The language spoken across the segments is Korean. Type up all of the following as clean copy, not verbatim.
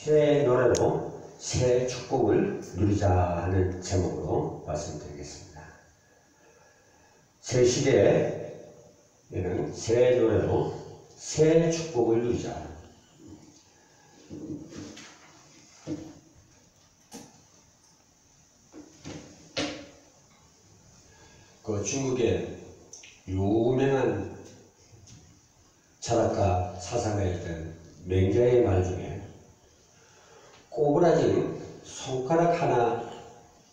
새 노래로 새 축복을 누리자 하는 제목으로 말씀드리겠습니다. 새 시대에는 새 노래로 새 축복을 누리자. 그 중국의 유명한 철학가 사상가였던 맹자의 말 중에 꼬부라진 손가락 하나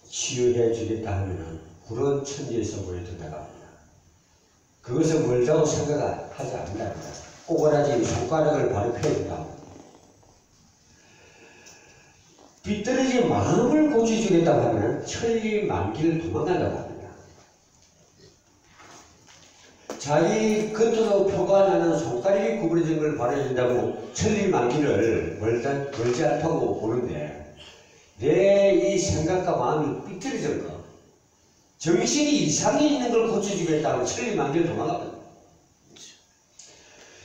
치유해 주겠다 하면 그런 천지에서 보여준다고 합니다. 그것을 멀다고 생각하지 않는다. 꼬부라진 손가락을 발표해 준다고 합니다. 삐뚤어진 마음을 고쳐주겠다고 하면 천리만기를 도망간다고 합니다. 자기 겉으로 표가 나는 손가락이 구부러진 걸 바라준다고 천리만기를 멀지 않다고 보는데 내 이 생각과 마음이 삐뚤어진 거, 정신이 이상이 있는 걸 고쳐주겠다고 천리만기를 도망가거든요.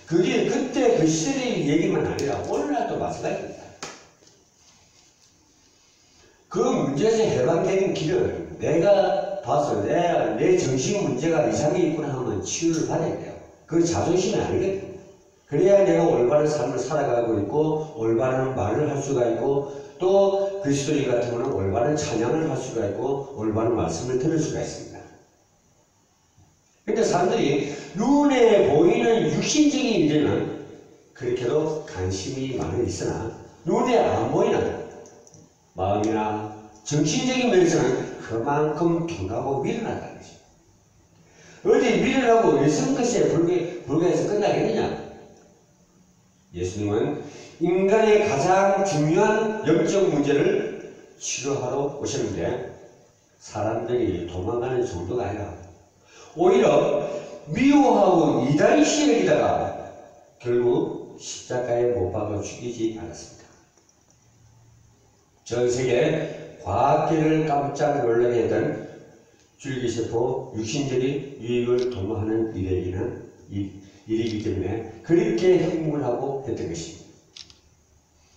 그게 그때 그 시절의 얘기만 아니라 오늘날도 마찬가지입니다. 그 문제에서 해방되는 길은 내가 봐서 내 정신 문제가 이상이 있구나 하면 치유를 받아야 돼요. 그건 자존심이 아니거든요. 그래야 내가 올바른 삶을 살아가고 있고 올바른 말을 할 수가 있고 또 그리스도인 같은 경우는 올바른 찬양을 할 수가 있고 올바른 말씀을 들을 수가 있습니다. 그런데 사람들이 눈에 보이는 육신적인 일에는 그렇게도 관심이 많이 있으나 눈에 안 보이는 마음이나 정신적인 면에서는 그만큼 둔하고 미련하다는 것입니다. 어디 미련하고 예수님 것에 불과해서 끝나겠느냐? 예수님은 인간의 가장 중요한 영적 문제를 치료하러 오셨는데 사람들이 도망가는 정도가 아니라 오히려 미워하고 이단이 시행이다가 결국 십자가에 못 박아 죽이지 않았습니다. 전 세계 과학계를 깜짝 놀라게 했던 줄기세포 육신적인 유익을 도모하는 일이기 때문에 그렇게 행동을 하고 했던 것입니다.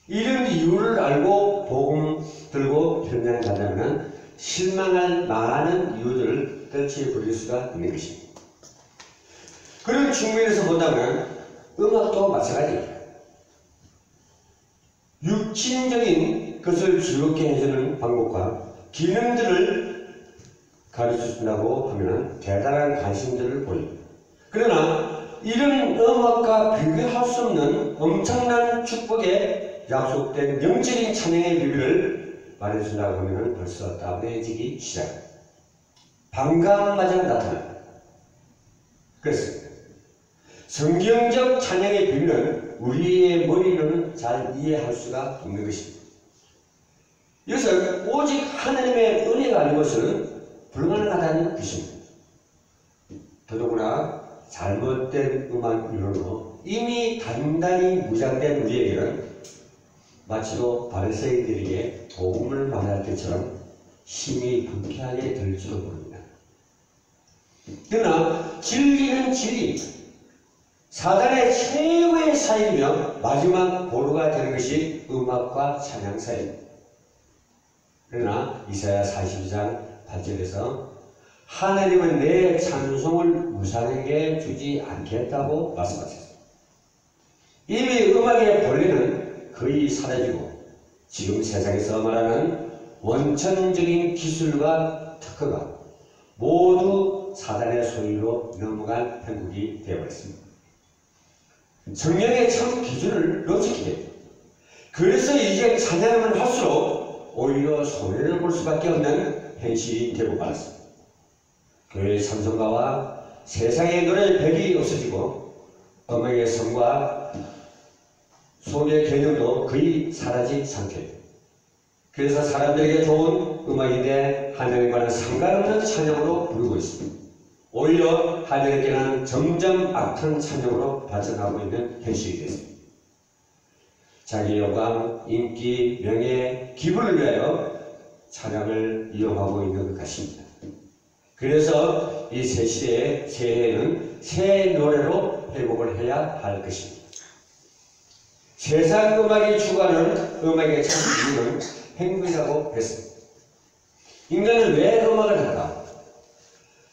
이런 이유를 알고 복음 들고 현장에 가자면 실망할 많은 이유들을 떨치해 버릴 수가 있는 것입니다. 그런 측면에서 본다면 음악도 마찬가지입니다. 육신적인 것을 즐겁게 해주는 방법과 기능들을 가르쳐준다고 하면 대단한 관심들을 보입니다. 그러나 이런 음악과 비교할 수 없는 엄청난 축복에 약속된 영적인 찬양의 비밀을 말해준다고 하면 벌써 따분해지기 시작합니다. 반감마저 나타납니다. 그렇습니다. 성경적 찬양의 비밀은 우리의 머리로는 잘 이해할 수가 없는 것입니다. 이것은 오직 하나님의 은혜가 아닌 것은 불가능하다는 것입니다. 더더구나 잘못된 음악 이론으로 이미 단단히 무장된 우리에게는 마치도 바리새인들에게 도움을 말할 때처럼 힘이 불쾌하게 들지도 모릅니다. 그러나 진리는 진리입니다. 사단의 최후의 사이며 마지막 보루가 되는 것이 음악과 찬양사입니다. 그러나 이사야 42장 8절에서 하나님은 내 찬송을 우상에게 주지 않겠다고 말씀하셨습니다. 이미 음악의 본래는 거의 사라지고 지금 세상에서 말하는 원천적인 기술과 특허가 모두 사단의 소유로 넘어간 행국이 되어버렸습니다. 성령의 참 기준을 놓치게 됩니다. 그래서 이제 찬양을 할수록 오히려 손해를 볼 수밖에 없는 현실이 되고 말았습니다. 교회 찬송가와 세상의 노래 벽이 없어지고 음악의 성과 소리의 개념도 거의 사라진 상태입니다. 그래서 사람들에게 좋은 음악인데 하나님과는 상관없는 찬양으로 부르고 있습니다. 오히려 하나님께는 점점 악한 찬양으로 발전하고 있는 현실이 됐습니다. 자기 영광, 인기, 명예, 기분을 위하여 찬양을 이용하고 있는 것 같습니다. 그래서 이 새 시대의 새해는 새 노래로 회복을 해야 할 것입니다. 세상 음악이 추구하는 음악의 참 이유는 행복이라고 했습니다. 인간은 왜 음악을 할까?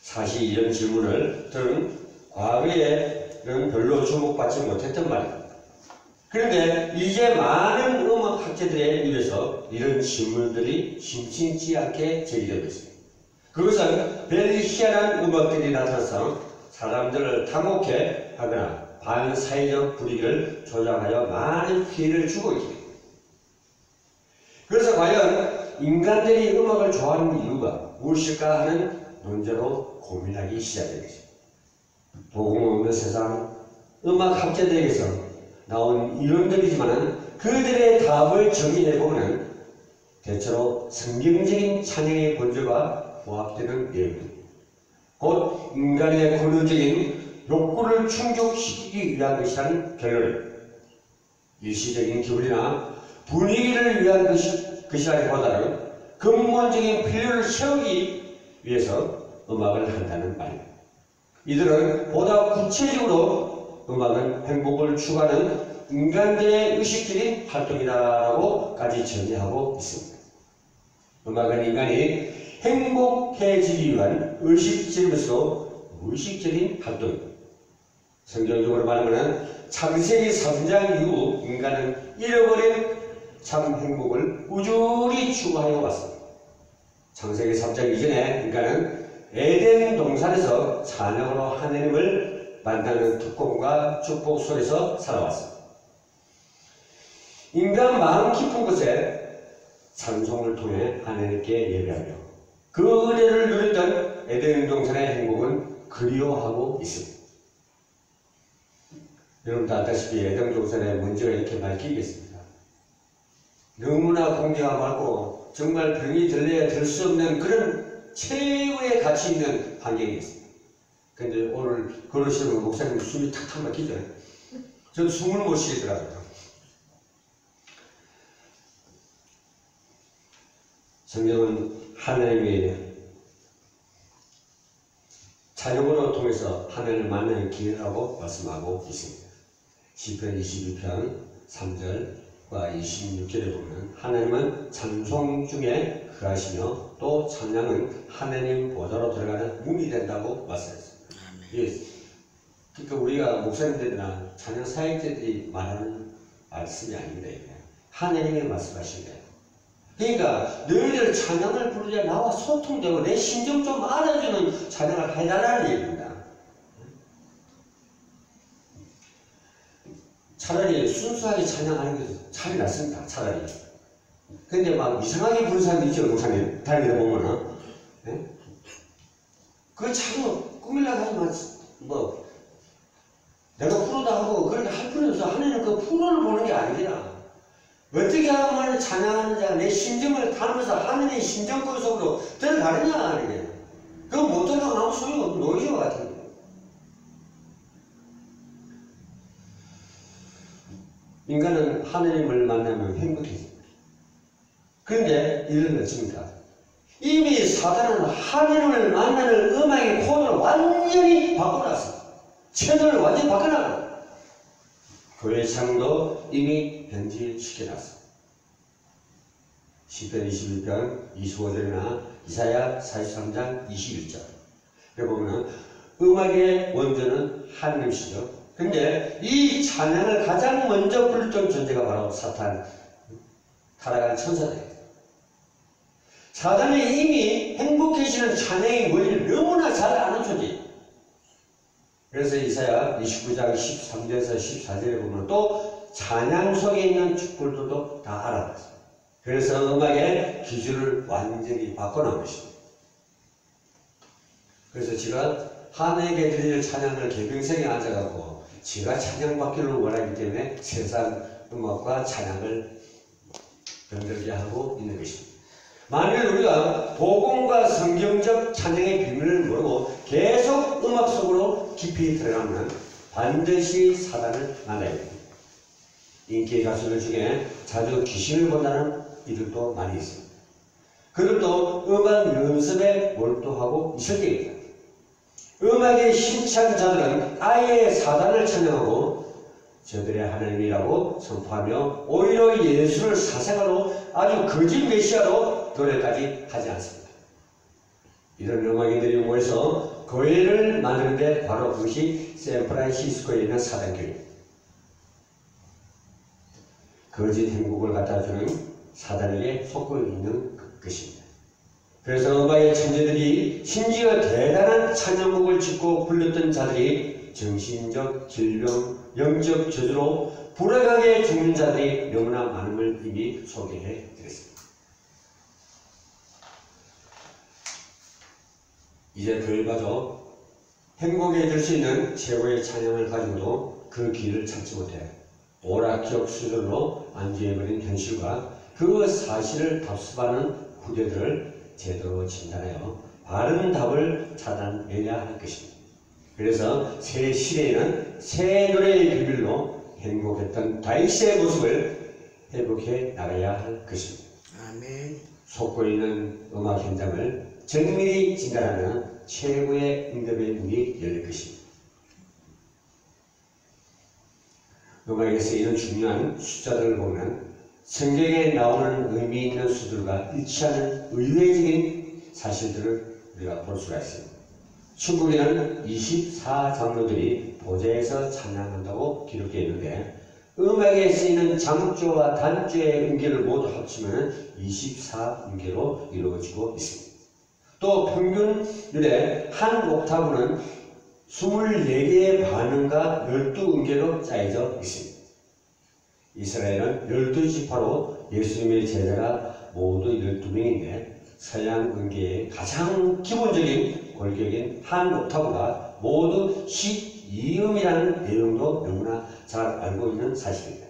사실 이런 질문을 들은 과거에는 별로 주목받지 못했던 말입니다. 그런데 이제 많은 음악 학자들의 입에서 이런 질문들이 심심치 않게 제기되고 있습니다. 그것은 별 희한한 음악들이 나타나서 사람들을 당혹해 하거나 반사회적 분위기를 조장하여 많은 피해를 주고 있습니다. 그래서 과연 인간들이 음악을 좋아하는 이유가 무엇일까 하는 논제로 고민하기 시작되겠습니다. 복음 없는 세상 음악학자들에게서 나온 이론들이지만 그들의 답을 정의해보면 대체로 성경적인 찬양의 본질과 부합되는 내용입니다. 곧 인간의 본능적인 욕구를 충족시키기 위한 것이라는 결론입니다. 일시적인 기분이나 분위기를 위한 것이라기보다는 근본적인 필요를 채우기 위해서 음악을 한다는 말입니다. 이들은 보다 구체적으로 음악은 행복을 추구하는 인간들의 의식적인 활동이라고까지 정의하고 있습니다. 음악은 인간이 행복해지기 위한 의식적이면서도 무의식적인 활동입니다. 성경적으로 말하면 창세기 3장 이후 인간은 잃어버린 참 행복을 꾸준히 추구하여 왔습니다. 창세기 3장 이전에 인간은 에덴 동산에서 찬양으로 하나님을 만나는 특권과 축복 속에서 살아왔습니다. 인간 마음 깊은 곳에 찬송을 통해 하나님께 예배하며 그 은혜를 누렸던 에덴 동산의 행복은 그리워하고 있습니다. 여러분도 알다시피 에덴 동산의 문제가 이렇게 밝히겠습니다. 너무나 공기가 맑고 정말 병이 들려야 들 수 없는 그런 최고의 가치 있는 환경이었습니다. 근데 오늘 걸으시는 목사님 숨이 탁탁 막히죠. 저도 숨을 못 쉬겠더라고요. 성경은 하나님의 찬양으로 통해서 하나님을 만나는 기회라고 말씀하고 있습니다. 시편 22편 3절과 26절에 보면 하나님은 찬송 중에 거하시며 또 찬양은 하나님 보좌로 들어가는 문이 된다고 말씀했습니다. 예, 그러니까 우리가 목사님들이나 찬양 사역자들이 말하는 말씀이 아닙니다. 하나님이 말씀하신 거예요. 그러니까 너희들 찬양을 부르자 나와 소통되고 내 심정 좀 알아주는 찬양을 해달라는 얘기입니다. 차라리 순수하게 찬양하는 게 차라리 낫습니다. 차라리. 근데 막 이상하게 부르는 사람도 있죠. 목사님 다니다 보면은. 네? 그거 자꾸 꾸밀려고 하지만 뭐 내가 프로다 하고 그렇게 할 필요 없어. 하나님은 그 프로를 보는 게 아니라 어떻게 하면 찬양하는 자가 내 심정을 담으면서 하나님의 심정권 속으로 들어가느냐 하는 게 그거 못 들어가면 아무 소용이 없는 노이즈와 같은 거예요. 인간은 하나님을 만나면 행복해집니다. 그런데 이런 것입니다. 이미 사단은 하나님을 만나는 음악의 코드를 완전히 바꿔놨습니다. 채널을 완전히 바꿔놨습니다. 교회 창도 이미 변질시켜놨습니다. 시편 21편 25절이나 이사야 43장 21절. 여기 보면 음악의 원조는 하나님이시죠. 근데 이 찬양을 가장 먼저 불렀던 존재가 바로 사탄, 타락한 천사들입니다. 사단이 이미 행복해지는 찬양의 원리를 너무나 잘 아는 존재입니다. 그래서 이사야 29장 13절에서 14절에 보면 또 찬양 속에 있는 축복들도 다 알아봤어요. 그래서 음악의 기준을 완전히 바꿔놓은 것입니다. 그래서 제가 하나님께 드릴 찬양을 개병생에 앉아갖고 제가 찬양받기를 원하기 때문에 세상 음악과 찬양을 병들게 하고 있는 것입니다. 만일 우리가 복음과 성경적 찬양의 비밀을 모르고 계속 음악 속으로 깊이 들어가면 반드시 사단을 만나야 됩니다. 인기 가수들 중에 자주 귀신을 본다는 이들도 많이 있습니다. 그들도 음악 연습에 몰두하고 있을 때입니다. 음악에 심취한 자들은 아예 사단을 찬양하고 저들의 하나님이라고 선포하며 오히려 예수를 사생아로 아주 거짓 메시아로 노래까지 하지 않습니다. 이런 음악인들이 모여서 교회를 만드는데 바로 그것이 샌프란시스코에 있는 사단교회입니다. 거짓 행복을 갖다 주는 사단에게 속고 있는 것입니다. 그래서 음악의 천재들이 심지어 대단한 찬양곡을 짓고 불렀던 자들이 정신적 질병, 영적 저주로 불행하게 죽는 자들이 너무나 많음을 이미 소개해 드렸습니다. 이제 교회마저 행복해질 수 있는 최고의 찬양을 가지고도 그 길을 찾지 못해 오락기억 수준으로 안주해버린 현실과 그 사실을 답습하는 후대들을 제대로 진단하여 바른 답을 찾아내야 할 것입니다. 그래서 새 시대에는 새 노래의 비밀로 행복했던 다윗의 모습을 회복해 나가야 할 것입니다. 아멘. 속고 있는 음악 현장을 정밀히 진단하면 최고의 응답의 문이 열릴 것입니다. 음악에 쓰이는 중요한 숫자들을 보면 성경에 나오는 의미 있는 수들과 일치하는 의외적인 사실들을 우리가 볼 수가 있습니다. 천국에는 24장로들이 보좌에서 찬양한다고 기록되어 있는데 음악에 쓰이는 장조와 단조의 음계를 모두 합치면 24음계로 이루어지고 있습니다. 또 평균율의 한 옥타브는 24개의 반음과 12음계로 짜여져 있습니다. 이스라엘은 12지파로 예수님의 제자가 모두 12명인데 서양 음계의 가장 기본적인 골격인 한 옥타브가 모두 12음이라는 내용도 너무나 잘 알고 있는 사실입니다.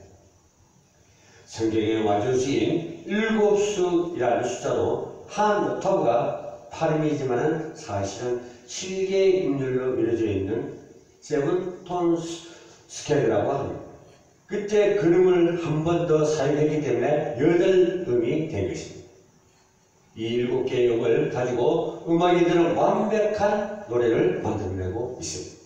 성경의 와주수인 7수이라는 숫자로 한 옥타브가 8음이지만 사실은 7개의 음률로 이루어져 있는 7톤 스케일이라고 합니다. 그때 근음을 한 번 더 사용했기 때문에 8음이 된 것입니다. 이 7개의 음을 가지고 음악인들은 완벽한 노래를 만들어내고 있습니다.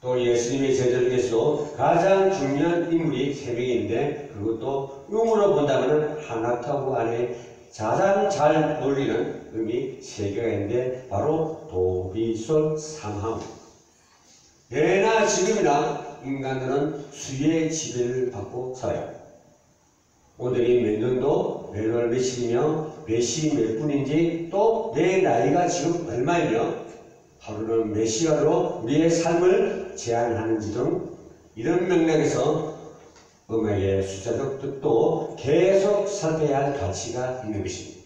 또 예수님의 제자 중에서도 가장 중요한 인물이 3명이 있는데 그것도 음으로 본다면 한 옥타브 안에 가장 잘 어울리는 음이 3개가 있는데 바로 도, 미, 솔, 삼함. 예나 지금이나 인간들은 수의 지배를 받고 살아요. 오늘이 몇 년도, 몇 월 며칠이며 몇 시 몇 분인지 또 내 나이가 지금 얼마이며 하루는 몇 시간으로 우리의 삶을 제한하는지 등 이런 맥락에서 음악의 숫자적 뜻도 계속 살펴야 할 가치가 있는 것입니다.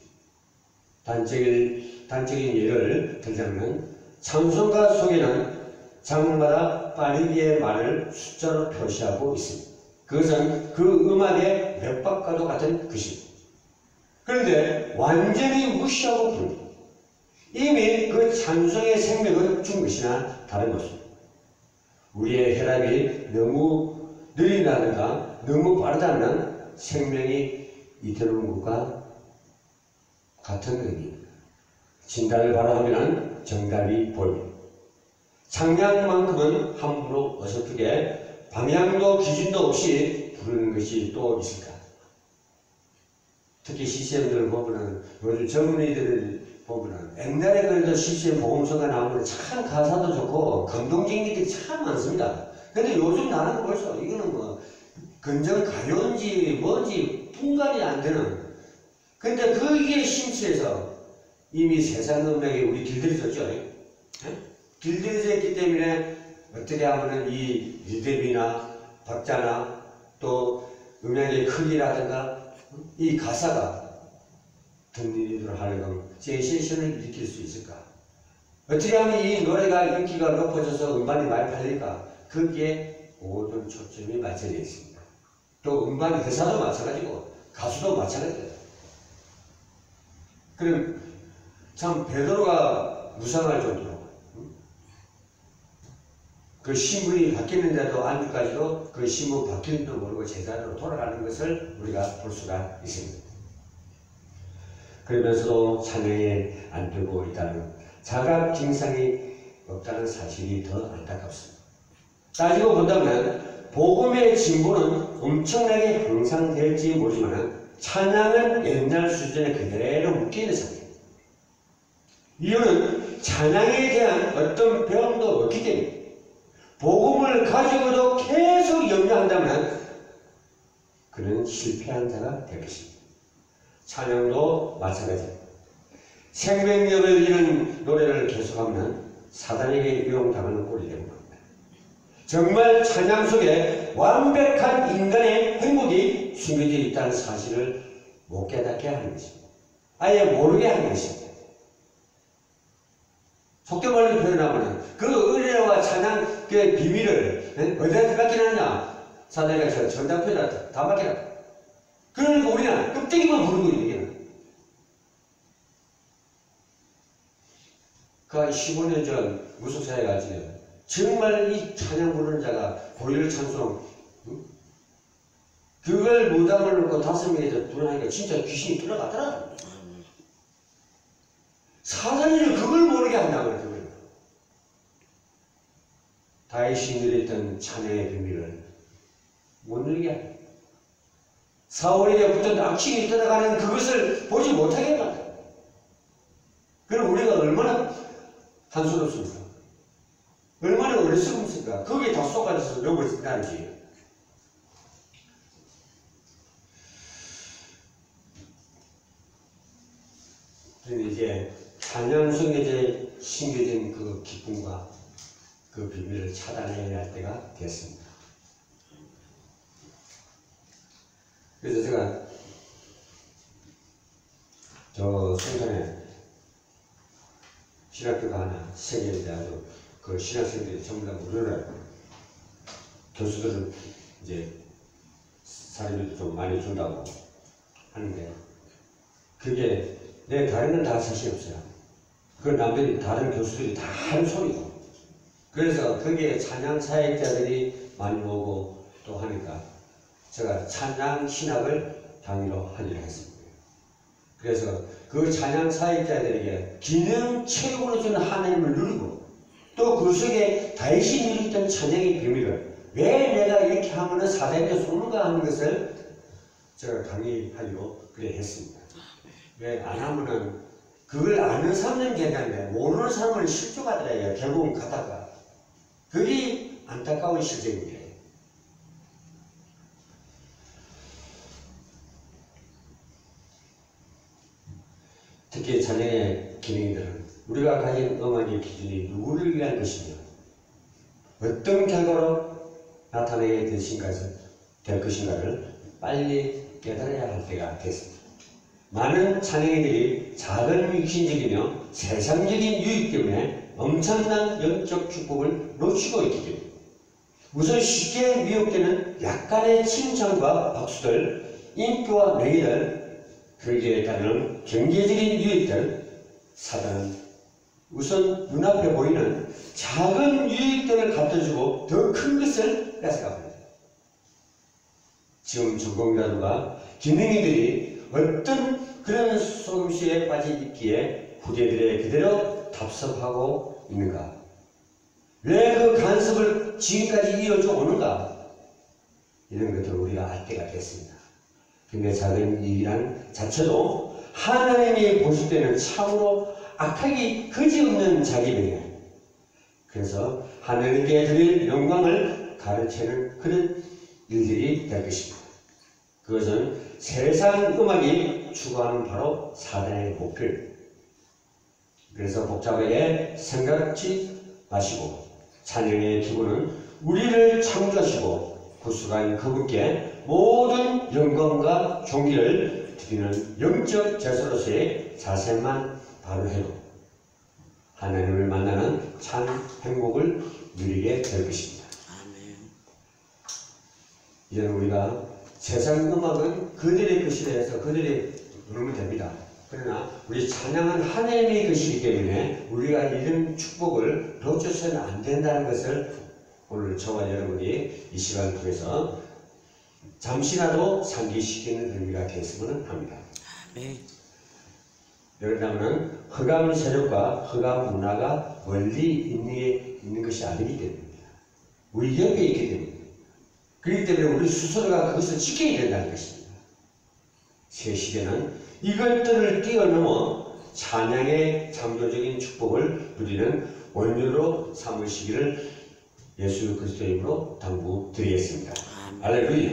단적인 예를 들자면 찬송가 속에는 장르마다 빠르기의 말을 숫자로 표시하고 있습니다. 그것은 그 음악의 몇 박과도 같은 것입니다. 그런데 완전히 무시하고 부릅니다. 이미 그 찬송의 생명은 준 것이나 다른 것입니다. 우리의 혈압이 너무 느린다든가 너무 빠르다면 생명이 잇따르는 것과 같은 의미입니다. 진단을 바라보면 정답이 보입니다. 창량만큼은 함부로 어설프게 방향도 기준도 없이 부르는 것이 또 있을까? 특히 CCM들을 보면은 요즘 젊은이들을 보면은 옛날에 그래도 CCM 보험소가 나오면 참 가사도 좋고 감동적인 것들이 참 많습니다. 근데 요즘 나는 벌써 이거는 뭐 건전 가요인지 뭔지 분간이 안 되는. 근데 그게 심취해서 이미 세상 음악에 우리 길들여졌죠. 길들여져 있기 때문에 어떻게 하면은 이 리듬이나 박자나 또 음악의 크기라든가 이 가사가 듣는 이들을 하려고 센세이션을 일으킬 수 있을까? 어떻게 하면 이 노래가 인기가 높아져서 음반이 많이 팔릴까? 거기에 모든 초점이 맞춰져 있습니다. 또 음반 회사도 마찬가지고 가수도 마찬가지예요. 그럼 참 베드로가 무상할 정도로 그 신분이 바뀌는데도 아직까지도 그 신분 바뀌는지도 모르고 제자리로 돌아가는 것을 우리가 볼 수가 있습니다. 그러면서도 찬양에 안 들고 있다는 자각 징상이 없다는 사실이 더 안타깝습니다. 따지고 본다면 복음의 진보는 엄청나게 향상될지 모르지만 찬양은 옛날 수준에 그대로 묶여있는 상태입니다. 이유는 찬양에 대한 어떤 배움도 없기 때문에 복음을 가지고도 계속 염려한다면 그는 실패한 자가 될 것입니다. 찬양도 마찬가지입니다. 생명력을 잃은 노래를 계속하면 사단에게 유혹당하는 꼴이 되는 겁니다. 정말 찬양 속에 완벽한 인간의 행복이 숨겨져 있다는 사실을 못 깨닫게 하는 것입니다. 아예 모르게 하는 것입니다. 속된 말로 표현하면 그 은혜와 찬양 그 비밀을 어디다 맡기느냐? 사단이가 저 전당표에다 다 맡기라. 그러니까 우리는 껍데기만 부르고 있는 그 15년 전 무속사에 가지고 정말 이 찬양 부르는 자가 고리를 찬송 그걸 무당을 놓고 5명에서 두나니까 진짜 귀신이 들어가더라. 사단이는 그걸 모르게 한다는 거예요. 다윗이 누렸던 찬양의 비밀을 못 누리게 합니다. 사울에게 붙은 악취이 떠나가는 그것을 보지 못하게 합니다. 그럼 우리가 얼마나 한스럽습니까? 얼마나 어리석습니까? 거기에 다 속아져서 욕을 쓴다는지. 그런데 이제 찬양 속에 심겨진 그 기쁨과 그 비밀을 차단해야 할 때가 됐습니다. 그래서 제가 저 송산에 신학교가 하나 생겼는데 아주 그 신학생들이 전부 다 무료로 교수들은 이제 사례비도 좀 많이 준다고 하는데 그게 내 다른 건 다 사실 없어요. 그 남들이 다른 교수들이 다 하는 소리고 그래서 거기에 찬양 사역자들이 많이 오고 또 하니까 제가 찬양 신학을 강의로 하기로 했습니다. 그래서 그 찬양 사역자들에게 기능 최고로 주는 하나님을 누리고 또 그 속에 다윗이 누렸던 찬양의 비밀을 왜 내가 이렇게 하면은 사단에게 쏘는가 하는 것을 제가 강의하기로 그래 했습니다. 왜 안 하면은 그걸 아는 사람은 괜찮은데 모르는 사람은 실족하더라고요. 결국은 가다가 그게 안타까운 실정입니다. 특히 찬양의 기능들은 우리가 가진 음악의 기준이 누구를 위한 것이며 어떤 결과로 나타내게 될 것인가를 빨리 깨달아야 할 때가 됐습니다. 많은 찬양이들이 작은 육신적이며 세상적인 유익 때문에 엄청난 영적 축복을 놓치고 있기 때문에 우선 쉽게 미혹되는 약간의 칭찬과 박수들, 인기와 명예들, 거기에 따르는 경제적인 유익들, 사단은 우선 눈앞에 보이는 작은 유익들을 갖다주고 더 큰 것을 뺏어갑니다. 지금 전공자들과 기능이들이 어떤 그런 속임수에 빠져 있기에 후대들에 그대로 답습하고 있는가? 왜 그 간섭을 지금까지 이어져 오는가? 이런 것들을 우리가 알 때가 됐습니다. 근데 작은 일이란 자체도 하나님이 보실 때는 참으로 악하기 그지없는 자기명이에요. 그래서 하나님께 드릴 영광을 가르치는 그런 일들이 될 것입니다. 그것은 세상 음악이 추구하는 바로 사단의 목표입니다. 그래서 복잡하게 생각지 마시고 찬양의 기분은 우리를 창조하시고 구수한 그분께 모든 영광과 존귀를 드리는 영적 제사로서의 자세만 바로 해도 하나님을 만나는 참 행복을 누리게 될 것입니다. 이제는 우리가 세상 음악은 그들의 것이라 해서 그들이 누르면 됩니다. 그러나 우리 찬양은 하나님의 것이기 때문에 우리가 이런 축복을 놓쳐서는 안 된다는 것을 오늘 저와 여러분이 이 시간을 통해서 잠시라도 상기시키는 의미가 되었으면 합니다. 그러다면 흑암 세력과 흑암 문화가 멀리 있는 것이 아니기 때문입니다. 우리 옆에 있기 때문입니다. 그렇기 때문에 우리 스스로가 그것을 지켜야 된다는 것입니다. 새 시대는 이것들을 뛰어넘어 찬양의 창조적인 축복을 누리는 원료로 삼으시기를 예수 그리스도의 이름으로 당부드리겠습니다. 할렐루야.